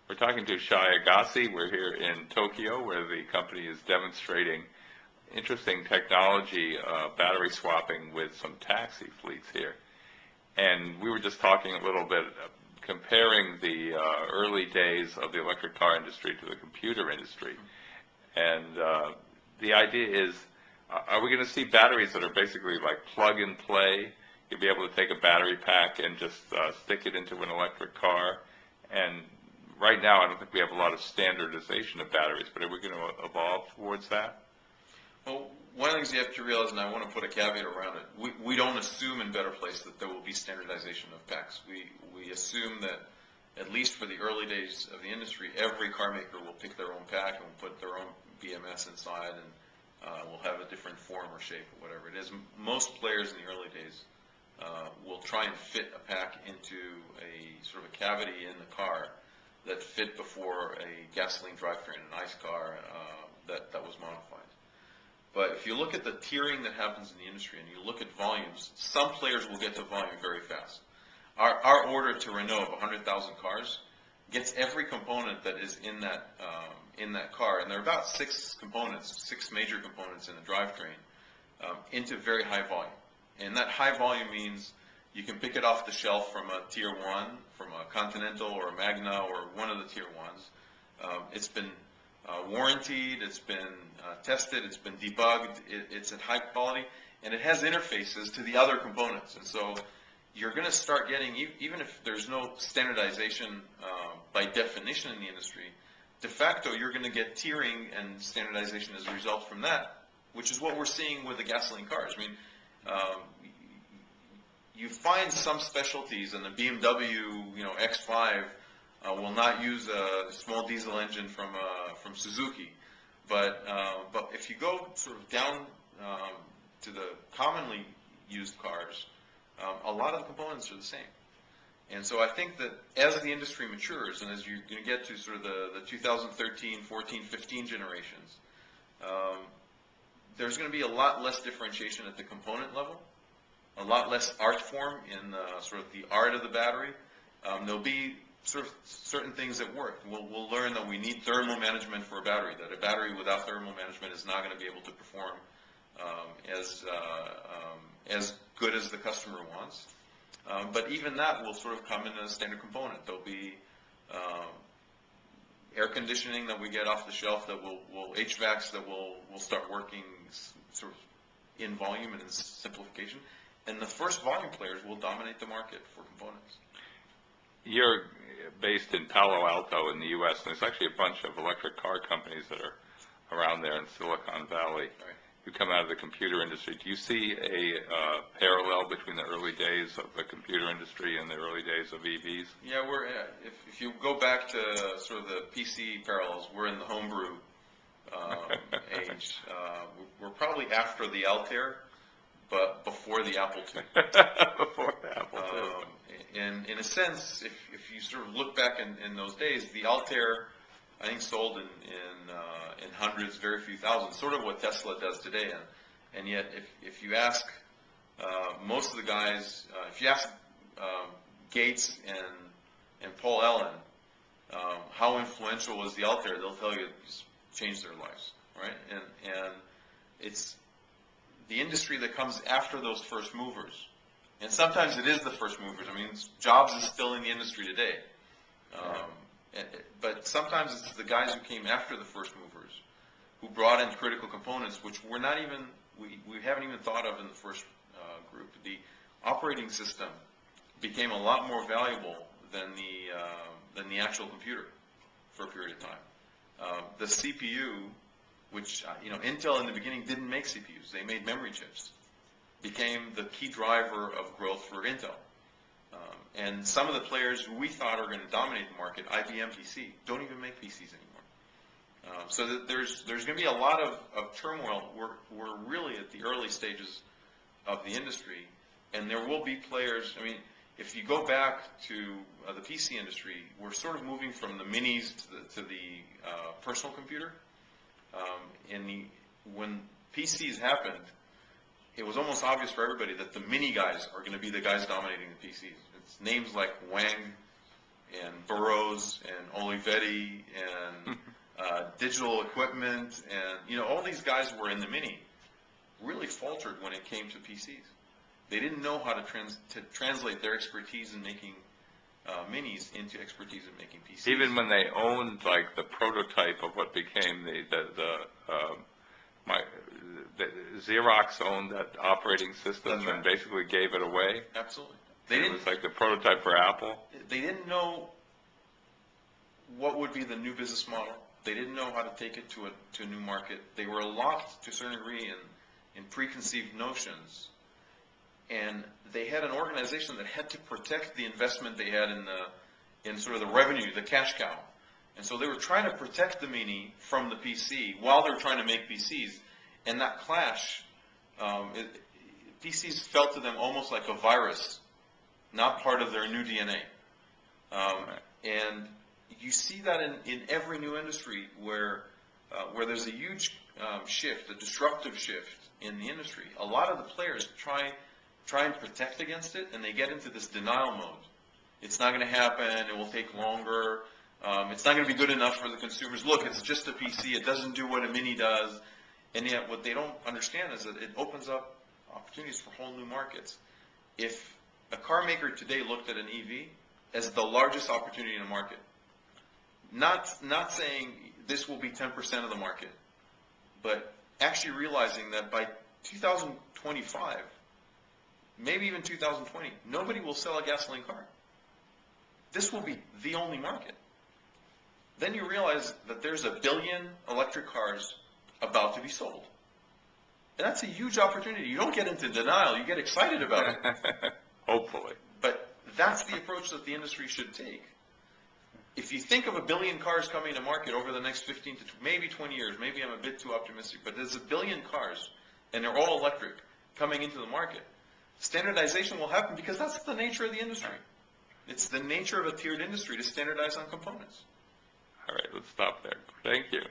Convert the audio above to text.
We're talking to Shai Agassi. We're here in Tokyo, where the company is demonstrating interesting technology, battery swapping with some taxi fleets here. And we were just talking a little bit, comparing the early days of the electric car industry to the computer industry. And the idea is, are we going to see batteries that are basically like plug and play? You'll be able to take a battery pack and just stick it into an electric car. And right now, I don't think we have a lot of standardization of batteries, but are we going to evolve towards that? Well, one of the things you have to realize, and I want to put a caveat around it, we don't assume in Better Place that there will be standardization of packs. We assume that, at least for the early days of the industry, every car maker will pick their own pack and will put their own BMS inside, and will have a different form or shape or whatever it is. Most players in the early days will try and fit a pack into a sort of a cavity in the car that fit before a gasoline drivetrain, an ICE car that was modified. But if you look at the tiering that happens in the industry and you look at volumes, some players will get to volume very fast. Our order to Renault of 100,000 cars gets every component that is in that car, and there are about six major components in the drivetrain, into very high volume. And that high volume means you can pick it off the shelf from a tier 1, from a Continental or a Magna or one of the tier 1s. It's been warranted, it's been tested, it's been debugged, it's at high quality, and it has interfaces to the other components. And so you're going to start getting, even if there's no standardization by definition in the industry, de facto you're going to get tiering and standardization as a result from that, which is what we're seeing with the gasoline cars. I mean, you find some specialties, and the BMW, X5 will not use a small diesel engine from Suzuki, but if you go sort of down to the commonly used cars, a lot of the components are the same. And so I think that as the industry matures, and as you're going to get to sort of the 2013, 14, 15 generations, there's going to be a lot less differentiation at the component level, a lot less art form in sort of the art of the battery. There'll be sort of certain things that work. We'll learn that we need thermal management for a battery, that a battery without thermal management is not going to be able to perform as good as the customer wants. But even that will sort of come in a standard component. There'll be air conditioning that we get off the shelf that will HVACs that will start working sort of in volume and in simplification. And the first volume players will dominate the market for components. You're based in Palo Alto in the U.S., and there's actually a bunch of electric car companies that are around there in Silicon Valley. Right. Who come out of the computer industry. Do you see a parallel between the early days of the computer industry and the early days of EVs? Yeah, if you go back to sort of the PC parallels, we're in the homebrew age. We're probably after the Altair, but before the Apple II. Before the Apple II. And in a sense, if you sort of look back in those days, the Altair, I think, sold in hundreds, very few thousands, sort of what Tesla does today. And yet, if you ask most of the guys, if you ask Gates and Paul Allen how influential was the Altair, they'll tell you it's changed their lives, right? And it's the industry that comes after those first movers. And sometimes it is the first movers. I mean, Jobs is still in the industry today. But sometimes it's the guys who came after the first movers who brought in critical components, which we haven't even thought of in the first group. The operating system became a lot more valuable than the actual computer for a period of time. The CPU, which Intel in the beginning didn't make CPUs, they made memory chips, became the key driver of growth for Intel. And some of the players who we thought are going to dominate the market, IBM PC, don't even make PCs anymore. So that there's going to be a lot of turmoil. We're really at the early stages of the industry, and there will be players. I mean, if you go back to the PC industry, we're sort of moving from the minis to the personal computer. When PCs happened, it was almost obvious for everybody that the mini guys are going to be the guys dominating the PCs. It's names like Wang and Burroughs and Olivetti and digital equipment, and all these guys were in the Mini, really faltered when it came to PCs. They didn't know how to translate their expertise in making Minis into expertise in making PCs. Even when they owned like the prototype of what became the Xerox owned that operating system. That's right. And basically gave it away. Absolutely. It was like the prototype for Apple. They didn't know what would be the new business model. They didn't know how to take it to a new market. They were locked to a certain degree in preconceived notions. And they had an organization that had to protect the investment they had in sort of the revenue, the cash cow. And so they were trying to protect the Mini from the PC while they were trying to make PCs. And that clash, PCs felt to them almost like a virus, not part of their new DNA. And you see that in every new industry where there's a huge shift, a disruptive shift in the industry. A lot of the players try and protect against it, and they get into this denial mode. It's not going to happen. It will take longer. It's not going to be good enough for the consumers. Look, it's just a PC. It doesn't do what a Mini does. And yet what they don't understand is that it opens up opportunities for whole new markets. If a car maker today looked at an EV as the largest opportunity in the market, not saying this will be 10% of the market, but actually realizing that by 2025, maybe even 2020, nobody will sell a gasoline car. This will be the only market. Then you realize that there's 1 billion electric cars about to be sold. And that's a huge opportunity. You don't get into denial, you get excited about it. Hopefully. But that's the approach that the industry should take. If you think of 1 billion cars coming to market over the next 15 to maybe 20 years, maybe I'm a bit too optimistic, but there's 1 billion cars, and they're all electric, coming into the market. Standardization will happen because that's the nature of the industry. It's the nature of a tiered industry to standardize on components. All right, let's stop there. Thank you.